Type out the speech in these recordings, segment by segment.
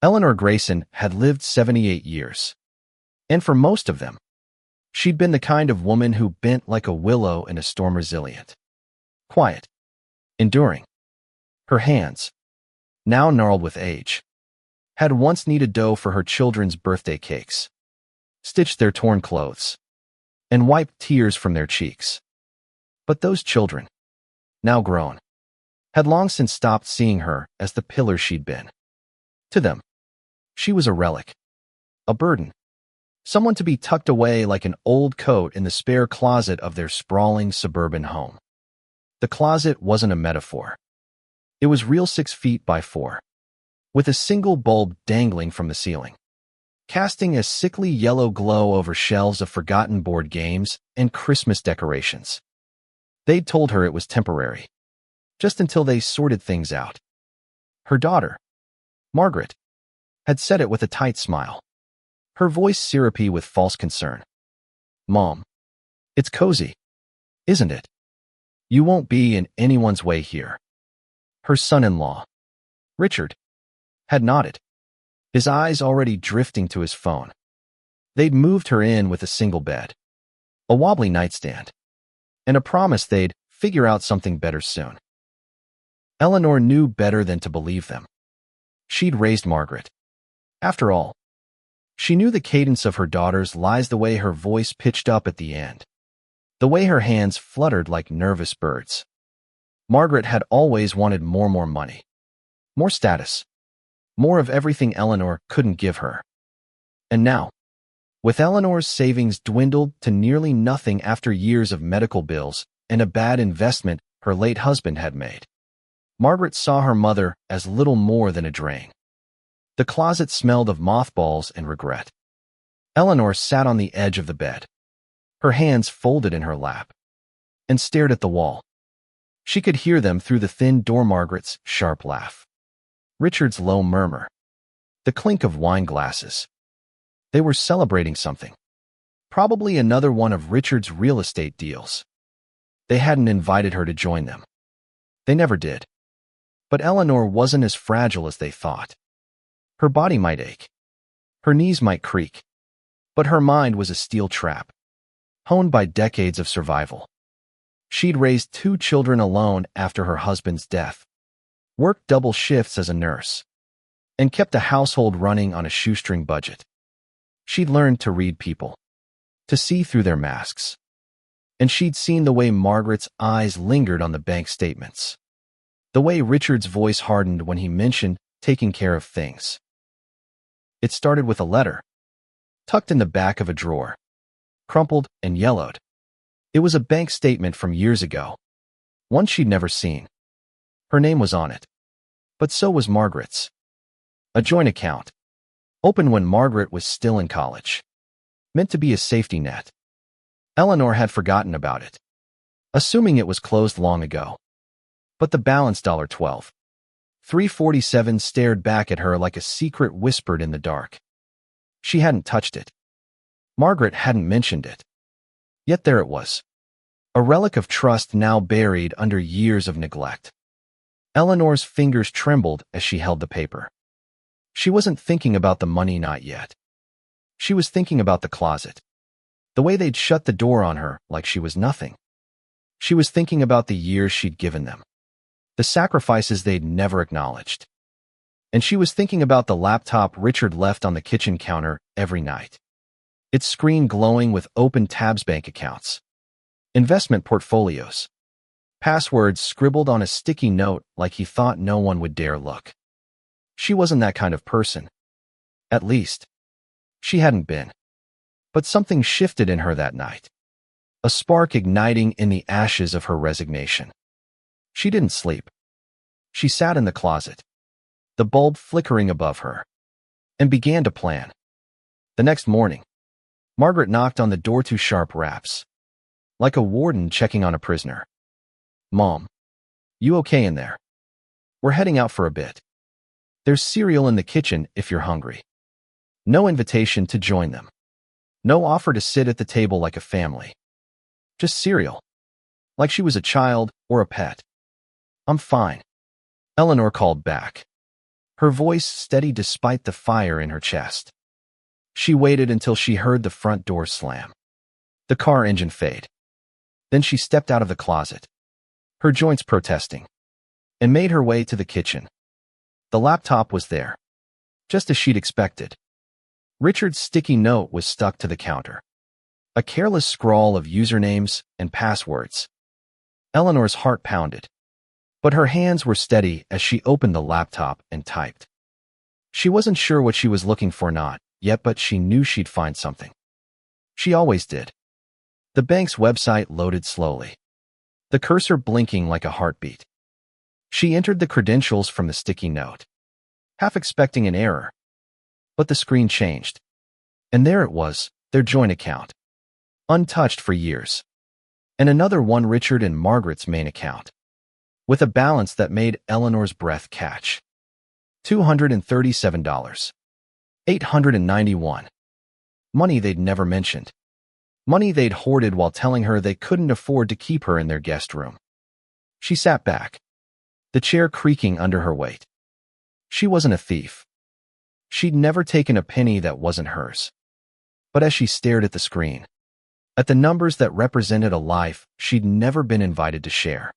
Eleanor Grayson had lived 78 years, and for most of them, she'd been the kind of woman who bent like a willow in a storm, resilient, quiet, enduring. Her hands, now gnarled with age, had once kneaded dough for her children's birthday cakes, stitched their torn clothes, and wiped tears from their cheeks. But those children, now grown, had long since stopped seeing her as the pillar she'd been. To them, she was a relic, a burden, someone to be tucked away like an old coat in the spare closet of their sprawling suburban home. The closet wasn't a metaphor. It was real, 6 feet by 4, with a single bulb dangling from the ceiling, casting a sickly yellow glow over shelves of forgotten board games and Christmas decorations. They'd told her it was temporary, just until they sorted things out. Her daughter, Margaret, had said it with a tight smile, her voice syrupy with false concern. "Mom, it's cozy, isn't it? You won't be in anyone's way here." Her son-in-law, Richard, had nodded, his eyes already drifting to his phone. They'd moved her in with a single bed, a wobbly nightstand, and a promise they'd figure out something better soon. Eleanor knew better than to believe them. She'd raised Margaret. After all, she knew the cadence of her daughter's lies, the way her voice pitched up at the end, the way her hands fluttered like nervous birds. Margaret had always wanted more money, more status, more of everything Eleanor couldn't give her. And now, with Eleanor's savings dwindled to nearly nothing after years of medical bills and a bad investment her late husband had made, Margaret saw her mother as little more than a drain. The closet smelled of mothballs and regret. Eleanor sat on the edge of the bed, her hands folded in her lap, and stared at the wall. She could hear them through the thin door: Margaret's sharp laugh, Richard's low murmur, the clink of wine glasses. They were celebrating something, probably another one of Richard's real estate deals. They hadn't invited her to join them. They never did. But Eleanor wasn't as fragile as they thought. Her body might ache, her knees might creak, but her mind was a steel trap, honed by decades of survival. She'd raised 2 children alone after her husband's death, worked double shifts as a nurse, and kept a household running on a shoestring budget. She'd learned to read people, to see through their masks, and she'd seen the way Margaret's eyes lingered on the bank statements, the way Richard's voice hardened when he mentioned taking care of things. It started with a letter, tucked in the back of a drawer, crumpled and yellowed. It was a bank statement from years ago, one she'd never seen. Her name was on it, but so was Margaret's. A joint account, opened when Margaret was still in college, meant to be a safety net. Eleanor had forgotten about it, assuming it was closed long ago. But the balance, $12. $3.47, stared back at her like a secret whispered in the dark. She hadn't touched it. Margaret hadn't mentioned it. Yet there it was, a relic of trust now buried under years of neglect. Eleanor's fingers trembled as she held the paper. She wasn't thinking about the money, not yet. She was thinking about the closet, the way they'd shut the door on her like she was nothing. She was thinking about the years she'd given them, the sacrifices they'd never acknowledged. And she was thinking about the laptop Richard left on the kitchen counter every night, its screen glowing with open tabs, bank accounts, investment portfolios, passwords scribbled on a sticky note like he thought no one would dare look. She wasn't that kind of person. At least, she hadn't been. But something shifted in her that night, a spark igniting in the ashes of her resignation. She didn't sleep. She sat in the closet, the bulb flickering above her, and began to plan. The next morning, Margaret knocked on the door, 2 sharp raps, like a warden checking on a prisoner. "Mom, you okay in there? We're heading out for a bit. There's cereal in the kitchen if you're hungry." No invitation to join them. No offer to sit at the table like a family. Just cereal, like she was a child or a pet. "I'm fine," Eleanor called back, her voice steady despite the fire in her chest. She waited until she heard the front door slam, the car engine fade. Then she stepped out of the closet, her joints protesting, and made her way to the kitchen. The laptop was there, just as she'd expected. Richard's sticky note was stuck to the counter, a careless scrawl of usernames and passwords. Eleanor's heart pounded, but her hands were steady as she opened the laptop and typed. She wasn't sure what she was looking for not yet, but she knew she'd find something. She always did. The bank's website loaded slowly, the cursor blinking like a heartbeat. She entered the credentials from the sticky note, half expecting an error. But the screen changed, and there it was, their joint account, untouched for years, and another one, Richard and Margaret's main account, with a balance that made Eleanor's breath catch. $237. $891. Money they'd never mentioned. Money they'd hoarded while telling her they couldn't afford to keep her in their guest room. She sat back, the chair creaking under her weight. She wasn't a thief. She'd never taken a penny that wasn't hers. But as she stared at the screen, at the numbers that represented a life she'd never been invited to share,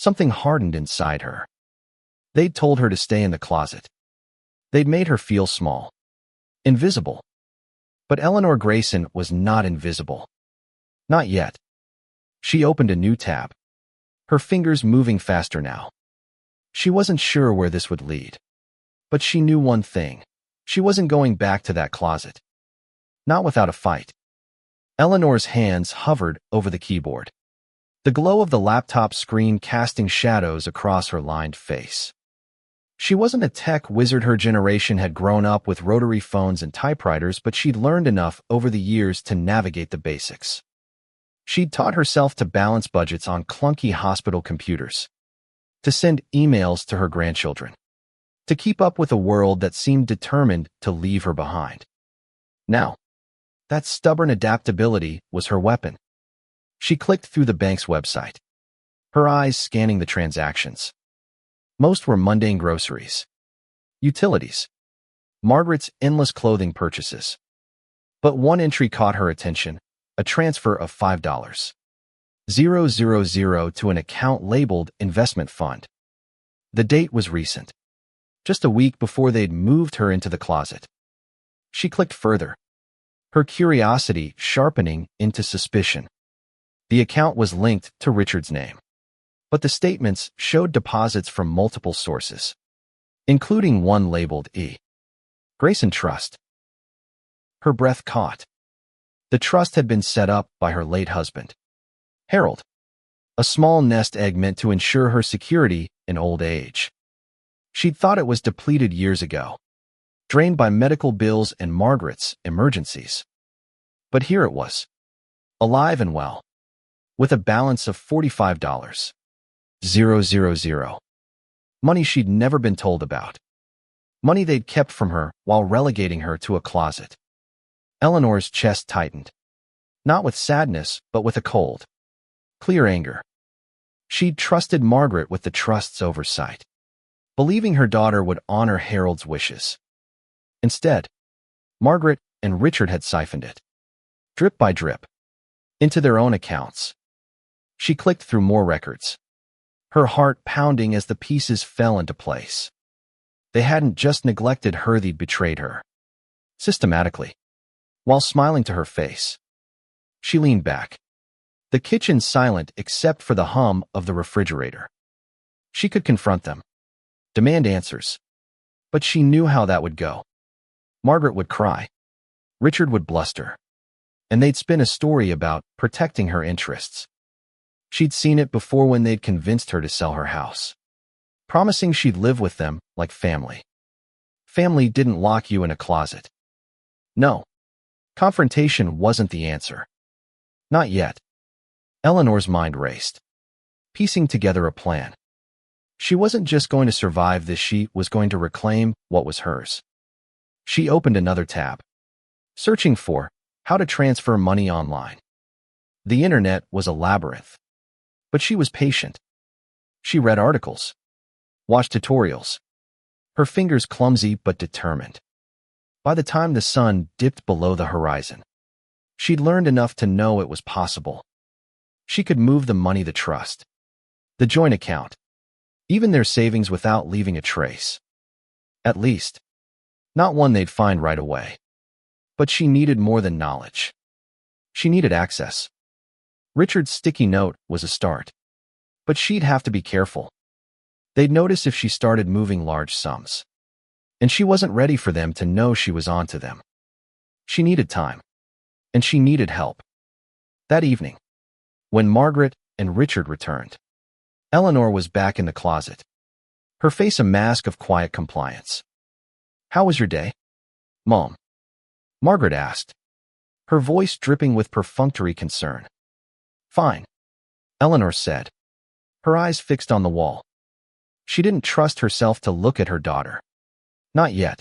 something hardened inside her. They'd told her to stay in the closet. They'd made her feel small, invisible. But Eleanor Grayson was not invisible. Not yet. She opened a new tab, her fingers moving faster now. She wasn't sure where this would lead, but she knew one thing. She wasn't going back to that closet. Not without a fight. Eleanor's hands hovered over the keyboard, the glow of the laptop screen casting shadows across her lined face. She wasn't a tech wizard. Her generation had grown up with rotary phones and typewriters, but she'd learned enough over the years to navigate the basics. She'd taught herself to balance budgets on clunky hospital computers, to send emails to her grandchildren, to keep up with a world that seemed determined to leave her behind. Now, that stubborn adaptability was her weapon. She clicked through the bank's website, her eyes scanning the transactions. Most were mundane groceries, utilities, Margaret's endless clothing purchases. But one entry caught her attention, a transfer of $5,000 to an account labeled investment fund. The date was recent, just a week before they'd moved her into the closet. She clicked further, her curiosity sharpening into suspicion. The account was linked to Richard's name, but the statements showed deposits from multiple sources, including one labeled E. Grayson Trust. Her breath caught. The trust had been set up by her late husband, Harold, a small nest egg meant to ensure her security in old age. She'd thought it was depleted years ago, drained by medical bills and Margaret's emergencies. But here it was, alive and well, with a balance of $45,000. Money she'd never been told about. Money they'd kept from her while relegating her to a closet. Eleanor's chest tightened, not with sadness, but with a cold, clear anger. She'd trusted Margaret with the trust's oversight, believing her daughter would honor Harold's wishes. Instead, Margaret and Richard had siphoned it, drip by drip, into their own accounts. She clicked through more records, her heart pounding as the pieces fell into place. They hadn't just neglected her, they'd betrayed her, systematically, while smiling to her face. She leaned back, the kitchen silent except for the hum of the refrigerator. She could confront them, demand answers, but she knew how that would go. Margaret would cry, Richard would bluster, and they'd spin a story about protecting her interests. She'd seen it before when they'd convinced her to sell her house, promising she'd live with them like family. Family didn't lock you in a closet. No, confrontation wasn't the answer. Not yet. Eleanor's mind raced, piecing together a plan. She wasn't just going to survive this, she was going to reclaim what was hers. She opened another tab, searching for how to transfer money online. The internet was a labyrinth, but she was patient. She read articles, watched tutorials. her fingers clumsy but determined. By the time the sun dipped below the horizon, she'd learned enough to know it was possible. She could move the money, the trust, the joint account, even their savings without leaving a trace. At least, not one they'd find right away. But she needed more than knowledge. She needed access. Richard's sticky note was a start. But she'd have to be careful. They'd notice if she started moving large sums. And she wasn't ready for them to know she was onto them. She needed time. And she needed help. That evening, when Margaret and Richard returned, Eleanor was back in the closet, her face a mask of quiet compliance. "How was your day, Mom?" Margaret asked, her voice dripping with perfunctory concern. "Fine," Eleanor said, her eyes fixed on the wall. She didn't trust herself to look at her daughter. Not yet.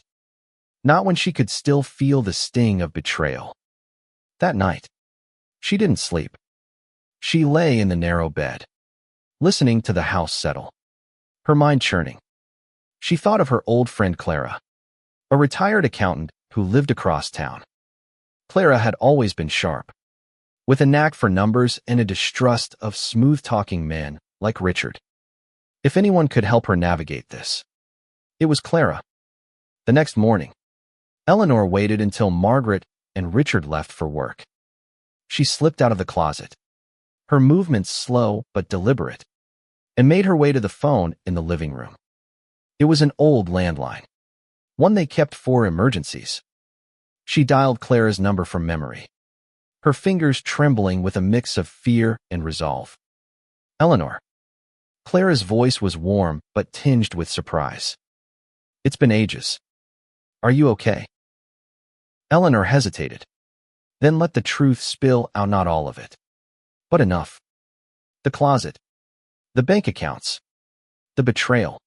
Not when she could still feel the sting of betrayal. That night, she didn't sleep. She lay in the narrow bed, listening to the house settle, her mind churning. She thought of her old friend Clara, a retired accountant who lived across town. Clara had always been sharp, with a knack for numbers and a distrust of smooth-talking men like Richard. If anyone could help her navigate this, it was Clara. The next morning, Eleanor waited until Margaret and Richard left for work. She slipped out of the closet, her movements slow but deliberate, and made her way to the phone in the living room. It was an old landline, one they kept for emergencies. She dialed Clara's number from memory, her fingers trembling with a mix of fear and resolve. "Eleanor." Clara's voice was warm but tinged with surprise. "It's been ages. Are you okay?" Eleanor hesitated, then let the truth spill out, not all of it, but enough. The closet, the bank accounts, the betrayal.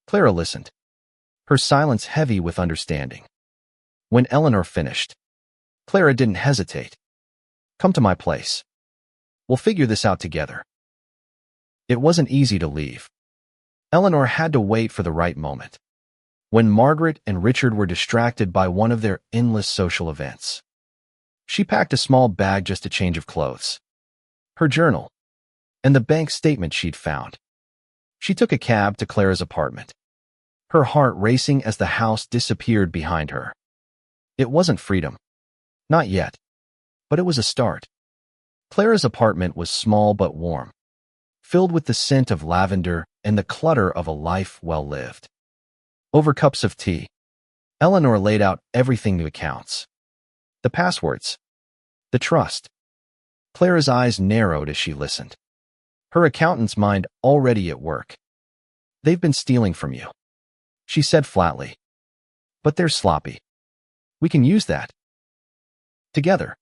Clara listened, her silence heavy with understanding. When Eleanor finished, Clara didn't hesitate. "Come to my place. We'll figure this out together." It wasn't easy to leave. Eleanor had to wait for the right moment, when Margaret and Richard were distracted by one of their endless social events. She packed a small bag, just a change of clothes, her journal, and the bank statement she'd found. She took a cab to Clara's apartment, her heart racing as the house disappeared behind her. It wasn't freedom. Not yet. But it was a start. Clara's apartment was small but warm, filled with the scent of lavender and the clutter of a life well lived. Over cups of tea, Eleanor laid out everything, the accounts, the passwords, the trust. Clara's eyes narrowed as she listened, her accountant's mind already at work. "They've been stealing from you," she said flatly. "But they're sloppy. We can use that." Together,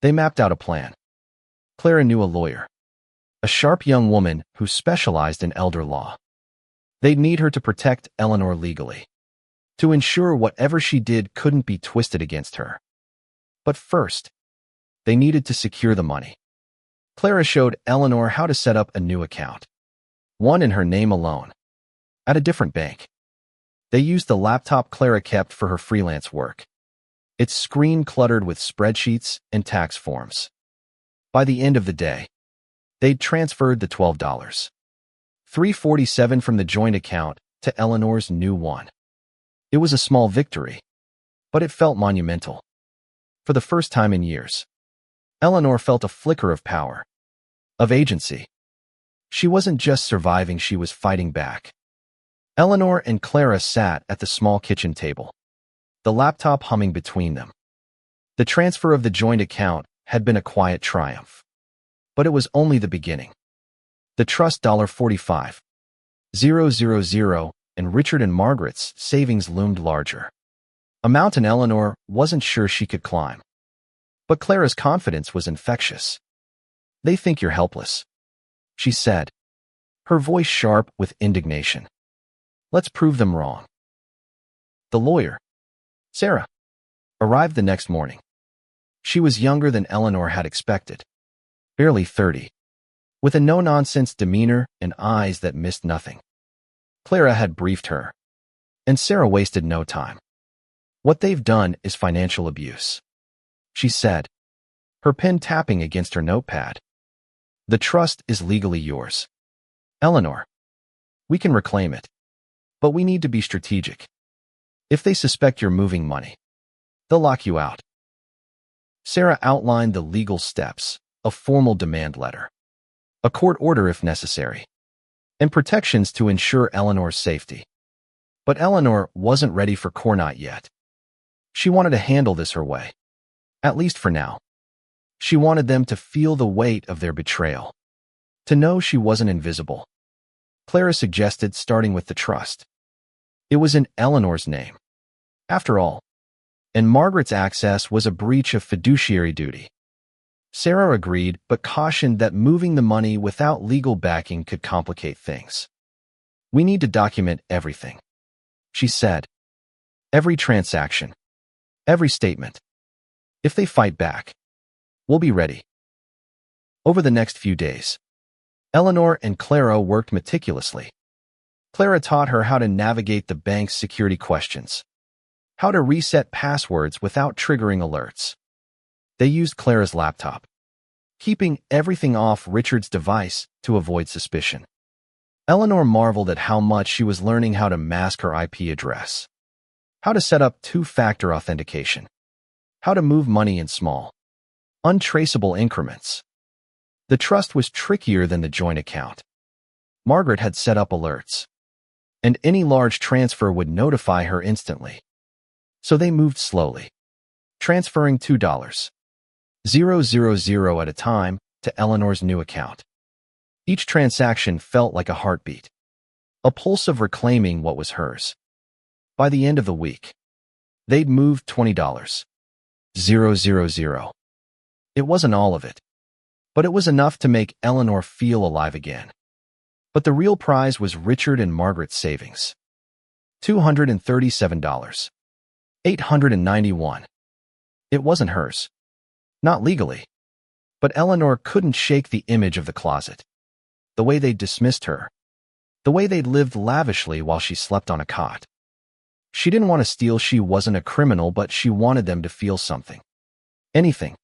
they mapped out a plan. Clara knew a lawyer, a sharp young woman who specialized in elder law. They'd need her to protect Eleanor legally, to ensure whatever she did couldn't be twisted against her. But first, they needed to secure the money. Clara showed Eleanor how to set up a new account, one in her name alone, at a different bank. They used the laptop Clara kept for her freelance work, its screen cluttered with spreadsheets and tax forms. By the end of the day, they'd transferred the $12.347 from the joint account to Eleanor's new one. It was a small victory, but it felt monumental. For the first time in years, Eleanor felt a flicker of power, of agency. She wasn't just surviving, she was fighting back. Eleanor and Clara sat at the small kitchen table, the laptop humming between them. The transfer of the joint account had been a quiet triumph, but it was only the beginning. The trust $45,000 and Richard and Margaret's savings loomed larger, a mountain Eleanor wasn't sure she could climb. But Clara's confidence was infectious. "They think you're helpless," she said, her voice sharp with indignation. "Let's prove them wrong." The lawyer, Sarah, arrived the next morning. She was younger than Eleanor had expected, barely 30, with a no-nonsense demeanor and eyes that missed nothing. Clara had briefed her. And Sarah wasted no time. What they've done is financial abuse, she said, her pen tapping against her notepad. The trust is legally yours, Eleanor. We can reclaim it. But we need to be strategic. If they suspect you're moving money, they'll lock you out. Sarah outlined the legal steps, a formal demand letter, a court order if necessary, and protections to ensure Eleanor's safety. But Eleanor wasn't ready for court yet. She wanted to handle this her way, at least for now. She wanted them to feel the weight of their betrayal, to know she wasn't invisible. Clara suggested starting with the trust. It was in Eleanor's name, after all, and Margaret's access was a breach of fiduciary duty. Sarah agreed, but cautioned that moving the money without legal backing could complicate things. We need to document everything, she said. Every transaction, every statement. If they fight back, we'll be ready. Over the next few days, Eleanor and Clara worked meticulously. Clara taught her how to navigate the bank's security questions, how to reset passwords without triggering alerts. They used Clara's laptop, keeping everything off Richard's device to avoid suspicion. Eleanor marveled at how much she was learning how to mask her IP address, how to set up two-factor authentication, how to move money in small, untraceable increments. The trust was trickier than the joint account. Margaret had set up alerts, and any large transfer would notify her instantly. So they moved slowly, transferring $2,000 at a time to Eleanor's new account. Each transaction felt like a heartbeat, a pulse of reclaiming what was hers. By the end of the week, they'd moved $20,000. It wasn't all of it, but it was enough to make Eleanor feel alive again. But the real prize was Richard and Margaret's savings. $237. $891. It wasn't hers. Not legally. But Eleanor couldn't shake the image of the closet. The way they'd dismissed her. The way they'd lived lavishly while she slept on a cot. She didn't want to steal. She wasn't a criminal, but she wanted them to feel something. Anything.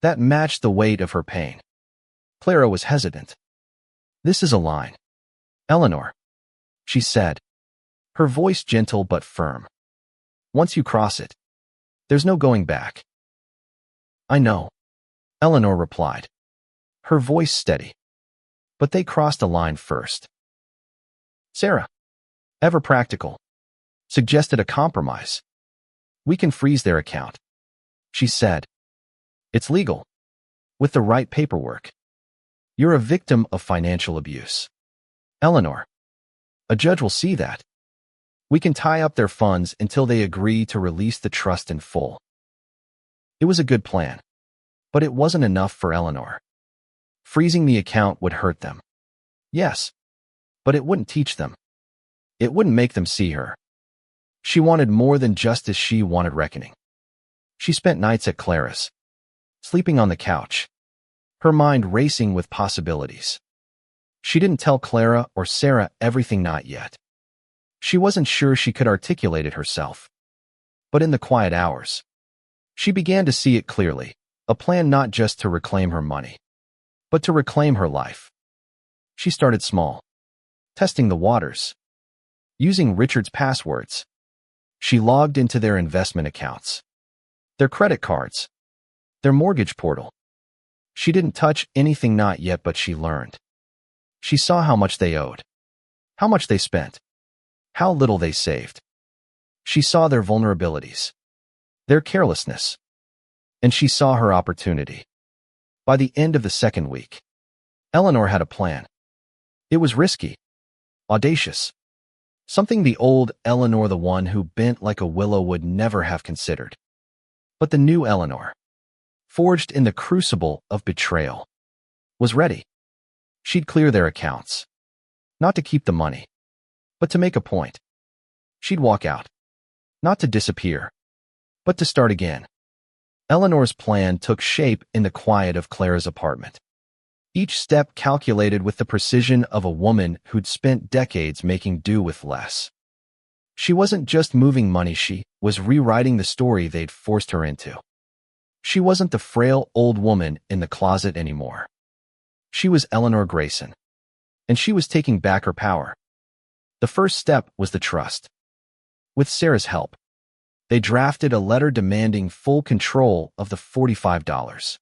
That matched the weight of her pain. Clara was hesitant. This is a line, Eleanor, she said, her voice gentle but firm. Once you cross it, there's no going back. I know, Eleanor replied, her voice steady. But they crossed a line first. Sarah, ever practical, suggested a compromise. We can freeze their account, she said. It's legal, with the right paperwork. You're a victim of financial abuse, Eleanor. A judge will see that. We can tie up their funds until they agree to release the trust in full. It was a good plan, but it wasn't enough for Eleanor. Freezing the account would hurt them. Yes, but it wouldn't teach them. It wouldn't make them see her. She wanted more than justice. She wanted reckoning. She spent nights at Clara's, sleeping on the couch, her mind racing with possibilities. She didn't tell Clara or Sarah everything, not yet. She wasn't sure she could articulate it herself. But in the quiet hours, she began to see it clearly, a plan not just to reclaim her money, but to reclaim her life. She started small, testing the waters. Using Richard's passwords, she logged into their investment accounts, their credit cards, their mortgage portal. She didn't touch anything, not yet, but she learned. She saw how much they owed, how much they spent, how little they saved. She saw their vulnerabilities, their carelessness, and she saw her opportunity. By the end of the second week, Eleanor had a plan. It was risky, audacious, something the old Eleanor, the one who bent like a willow, would never have considered. But the new Eleanor, forged in the crucible of betrayal, was ready. She'd clear their accounts, not to keep the money, but to make a point. She'd walk out, not to disappear, but to start again. Eleanor's plan took shape in the quiet of Clara's apartment. Each step calculated with the precision of a woman who'd spent decades making do with less. She wasn't just moving money, she was rewriting the story they'd forced her into. She wasn't the frail old woman in the closet anymore. She was Eleanor Grayson, and she was taking back her power. The first step was the trust. With Sarah's help, they drafted a letter demanding full control of the $45,000,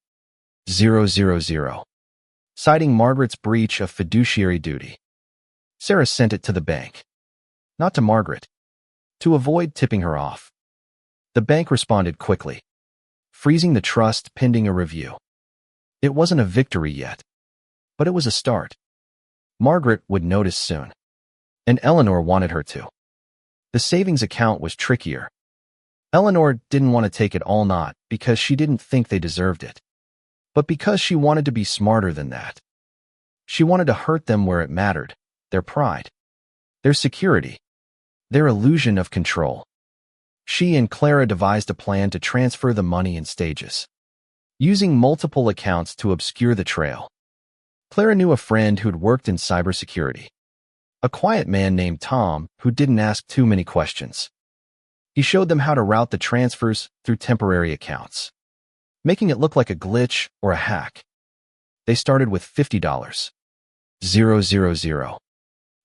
citing Margaret's breach of fiduciary duty. Sarah sent it to the bank, not to Margaret, to avoid tipping her off. The bank responded quickly, freezing the trust pending a review. It wasn't a victory yet, but it was a start. Margaret would notice soon, and Eleanor wanted her to. The savings account was trickier. Eleanor didn't want to take it all, not because she didn't think they deserved it, but because she wanted to be smarter than that. She wanted to hurt them where it mattered, their pride, their security, their illusion of control. She and Clara devised a plan to transfer the money in stages, using multiple accounts to obscure the trail. Clara knew a friend who'd worked in cybersecurity, a quiet man named Tom who didn't ask too many questions. He showed them how to route the transfers through temporary accounts, making it look like a glitch or a hack. They started with $50,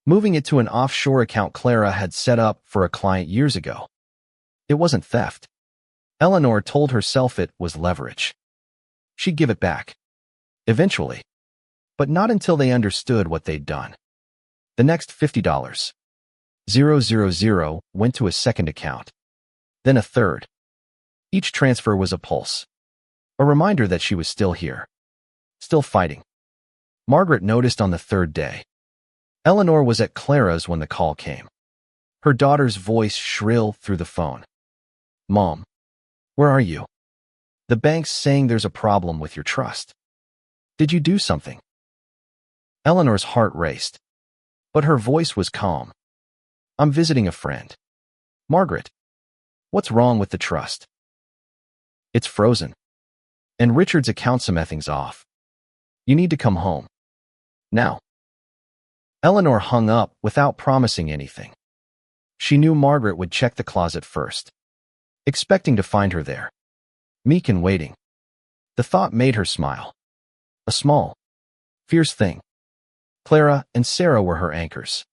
moving it to an offshore account Clara had set up for a client years ago. It wasn't theft. Eleanor told herself it was leverage. She'd give it back, eventually, but not until they understood what they'd done. The next $50, went to a second account, then a third. Each transfer was a pulse, a reminder that she was still here, still fighting. Margaret noticed on the third day. Eleanor was at Clara's when the call came. Her daughter's voice shrilled through the phone. "Mom, where are you? The bank's saying there's a problem with your trust. Did you do something?" Eleanor's heart raced, but her voice was calm. "I'm visiting a friend." "Margaret, what's wrong with the trust?" "It's frozen. And Richard's account, something's off. You need to come home. Now." Eleanor hung up without promising anything. She knew Margaret would check the closet first, expecting to find her there, meek and waiting. The thought made her smile. A small, fierce thing. Clara and Sarah were her anchors,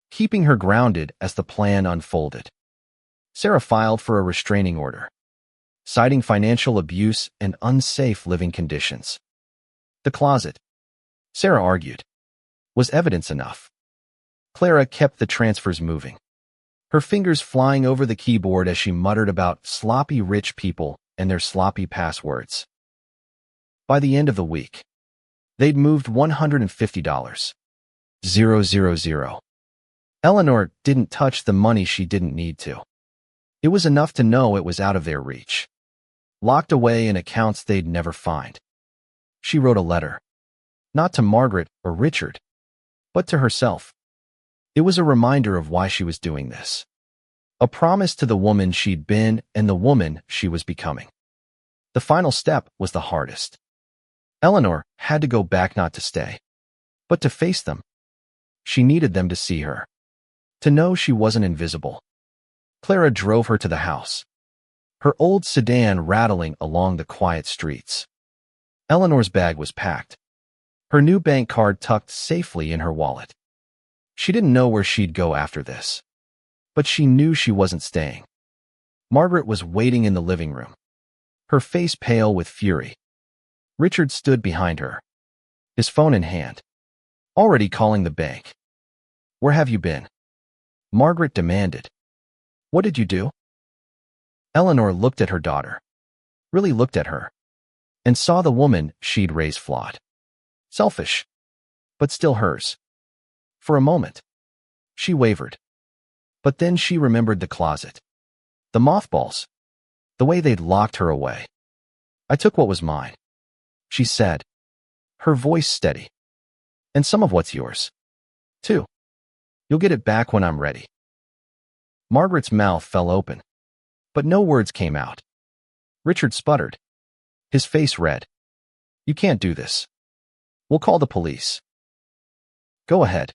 keeping her grounded as the plan unfolded. Sarah filed for a restraining order, citing financial abuse and unsafe living conditions. The closet, Sarah argued, was evidence enough. Clara kept the transfers moving, her fingers flying over the keyboard as she muttered about sloppy rich people and their sloppy passwords. By the end of the week, they'd moved $150. Eleanor didn't touch the money she didn't need to. It was enough to know it was out of their reach, locked away in accounts they'd never find. She wrote a letter, not to Margaret or Richard, but to herself. It was a reminder of why she was doing this. A promise to the woman she'd been and the woman she was becoming. The final step was the hardest. Eleanor had to go back, not to stay, but to face them. She needed them to see her, to know she wasn't invisible. Clara drove her to the house, her old sedan rattling along the quiet streets. Eleanor's bag was packed, her new bank card tucked safely in her wallet. She didn't know where she'd go after this, but she knew she wasn't staying. Margaret was waiting in the living room, her face pale with fury. Richard stood behind her, his phone in hand, already calling the bank. "Where have you been?" Margaret demanded. "What did you do?" Eleanor looked at her daughter, really looked at her, and saw the woman she'd raised flawed. Selfish, but still hers. For a moment, she wavered. But then she remembered the closet, the mothballs, the way they'd locked her away. "I took what was mine," she said, her voice steady. "And some of what's yours, too. You'll get it back when I'm ready." Margaret's mouth fell open, but no words came out. Richard sputtered, his face red. "You can't do this. We'll call the police." "Go ahead,"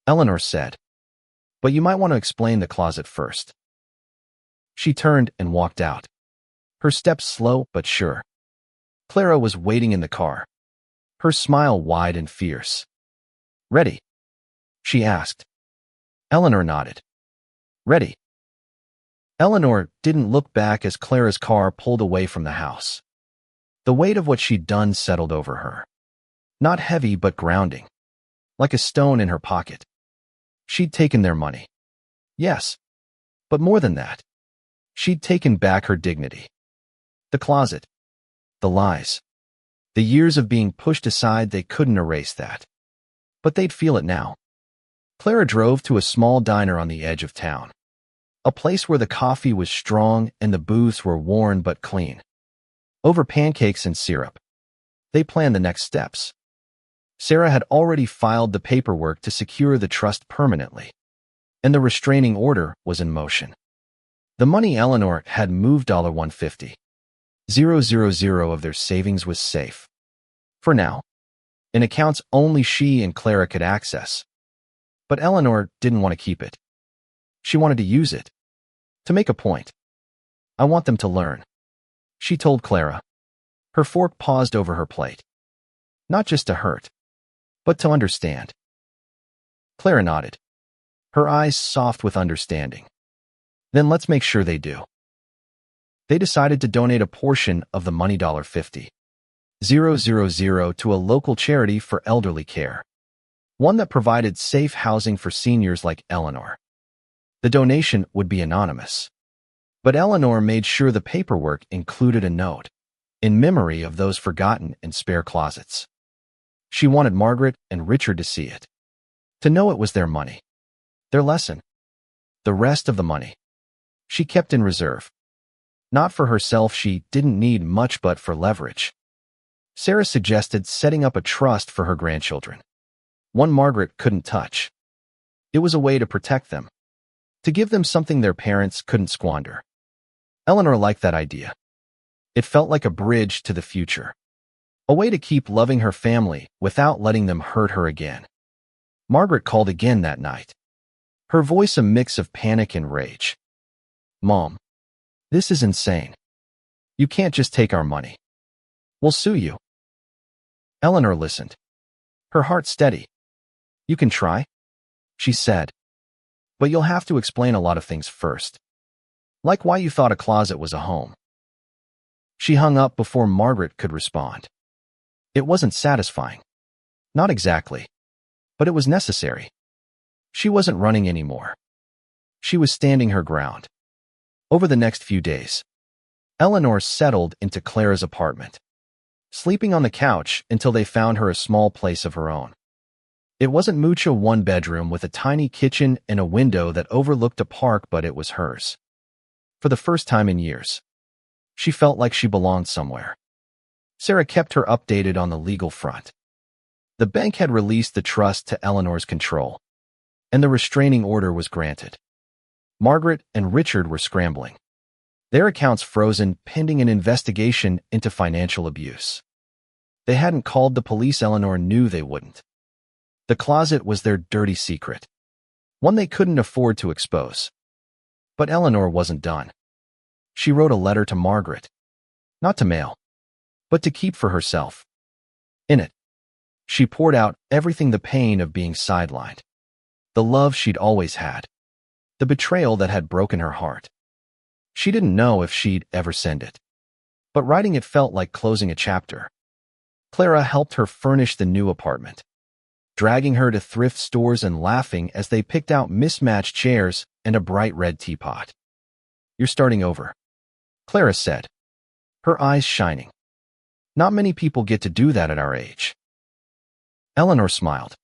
Eleanor said. but you might want to explain the closet first. She turned and walked out, her steps slow but sure. Clara was waiting in the car, her smile wide and fierce. "Ready?" she asked. Eleanor nodded. "Ready." Eleanor didn't look back as Clara's car pulled away from the house. The weight of what she'd done settled over her. Not heavy but grounding, like a stone in her pocket. She'd taken their money. Yes, but more than that. She'd taken back her dignity. The closet. The lies. The years of being pushed aside, they couldn't erase that. But they'd feel it now. Clara drove to a small diner on the edge of town. A place where the coffee was strong and the booths were worn but clean. Over pancakes and syrup. They planned the next steps. Sarah had already filed the paperwork to secure the trust permanently, and the restraining order was in motion. The money Eleanor had moved $150,000 of their savings was safe. For now, in accounts only she and Clara could access. But Eleanor didn't want to keep it. She wanted to use it. To make a point. "I want them to learn," she told Clara. Her fork paused over her plate. "Not just to hurt, but to understand." Clara nodded, her eyes soft with understanding. "Then let's make sure they do." They decided to donate a portion of the money $50,000 to a local charity for elderly care, one that provided safe housing for seniors like Eleanor. The donation would be anonymous, but Eleanor made sure the paperwork included a note, in memory of those forgotten and spare closets. She wanted Margaret and Richard to see it, to know it was their money, their lesson. The rest of the money she kept in reserve. Not for herself, she didn't need much, but for leverage. Sarah suggested setting up a trust for her grandchildren, one Margaret couldn't touch. It was a way to protect them, to give them something their parents couldn't squander. Eleanor liked that idea. It felt like a bridge to the future, a way to keep loving her family without letting them hurt her again. Margaret called again that night, her voice a mix of panic and rage. "Mom, this is insane. You can't just take our money. We'll sue you." Eleanor listened, her heart steady. "You can try," she said, "but you'll have to explain a lot of things first. Like why you thought a closet was a home." She hung up before Margaret could respond. It wasn't satisfying. Not exactly. But it was necessary. She wasn't running anymore. She was standing her ground. Over the next few days, Eleanor settled into Clara's apartment, sleeping on the couch until they found her a small place of her own. It wasn't much, a one-bedroom with a tiny kitchen and a window that overlooked a park, but it was hers. For the first time in years, she felt like she belonged somewhere. Sarah kept her updated on the legal front. The bank had released the trust to Eleanor's control, and the restraining order was granted. Margaret and Richard were scrambling, their accounts frozen pending an investigation into financial abuse. They hadn't called the police. Eleanor knew they wouldn't. The closet was their dirty secret, one they couldn't afford to expose. But Eleanor wasn't done. She wrote a letter to Margaret, not to mail, but to keep for herself. In it, she poured out everything: the pain of being sidelined, the love she'd always had, the betrayal that had broken her heart. She didn't know if she'd ever send it, but writing it felt like closing a chapter. Clara helped her furnish the new apartment, dragging her to thrift stores and laughing as they picked out mismatched chairs and a bright red teapot. "You're starting over," Clara said, her eyes shining. "Not many people get to do that at our age." Eleanor smiled,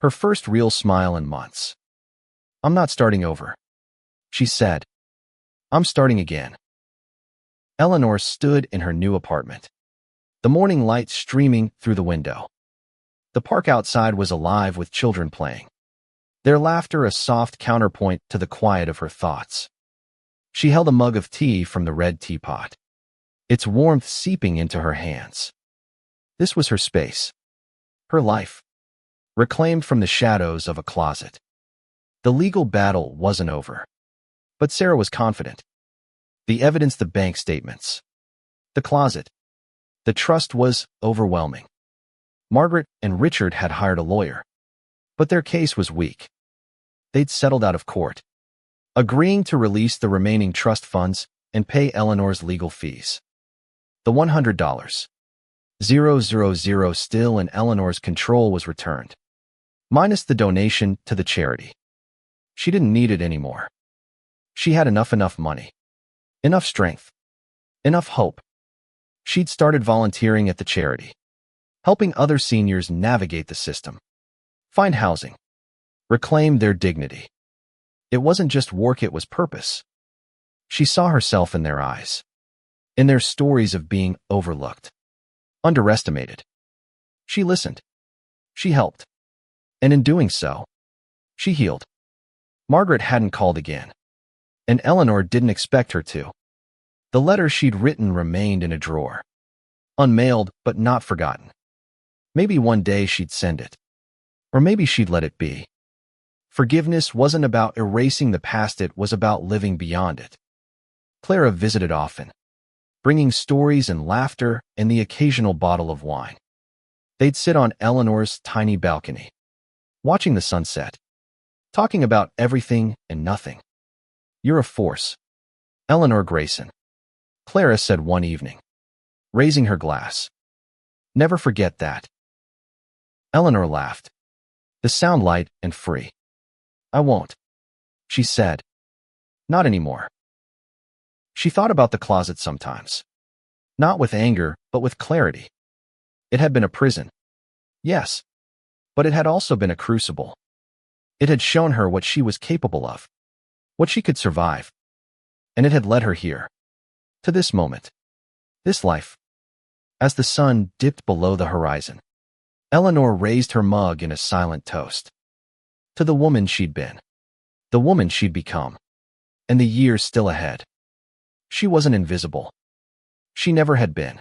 her first real smile in months. "I'm not starting over," she said. "I'm starting again." Eleanor stood in her new apartment, the morning light streaming through the window. The park outside was alive with children playing, their laughter a soft counterpoint to the quiet of her thoughts. She held a mug of tea from the red teapot, its warmth seeping into her hands. This was her space, her life, reclaimed from the shadows of a closet. The legal battle wasn't over. But Sarah was confident. The evidence, the bank statements, the closet, the trust was overwhelming. Margaret and Richard had hired a lawyer. But their case was weak. They'd settled out of court, agreeing to release the remaining trust funds and pay Eleanor's legal fees. The $100, 000 still in Eleanor's control was returned, minus the donation to the charity. She didn't need it anymore. She had enough money, enough strength, enough hope. She'd started volunteering at the charity, helping other seniors navigate the system, find housing, reclaim their dignity. It wasn't just work, it was purpose. She saw herself in their eyes, in their stories of being overlooked, underestimated. She listened. She helped. And in doing so, she healed. Margaret hadn't called again, and Eleanor didn't expect her to. The letter she'd written remained in a drawer, unmailed but not forgotten. Maybe one day she'd send it, or maybe she'd let it be. Forgiveness wasn't about erasing the past, it was about living beyond it. Clara visited often, bringing stories and laughter and the occasional bottle of wine. They'd sit on Eleanor's tiny balcony, watching the sunset, talking about everything and nothing. "You're a force, Eleanor Grayson," Clara said one evening, raising her glass. "Never forget that." Eleanor laughed, the sound light and free. "I won't," she said. "Not anymore." She thought about the closet sometimes, not with anger, but with clarity. It had been a prison, yes, but it had also been a crucible. It had shown her what she was capable of, what she could survive, and it had led her here, to this moment, this life. As the sun dipped below the horizon, Eleanor raised her mug in a silent toast. To the woman she'd been, the woman she'd become, and the years still ahead. She wasn't invisible. She never had been.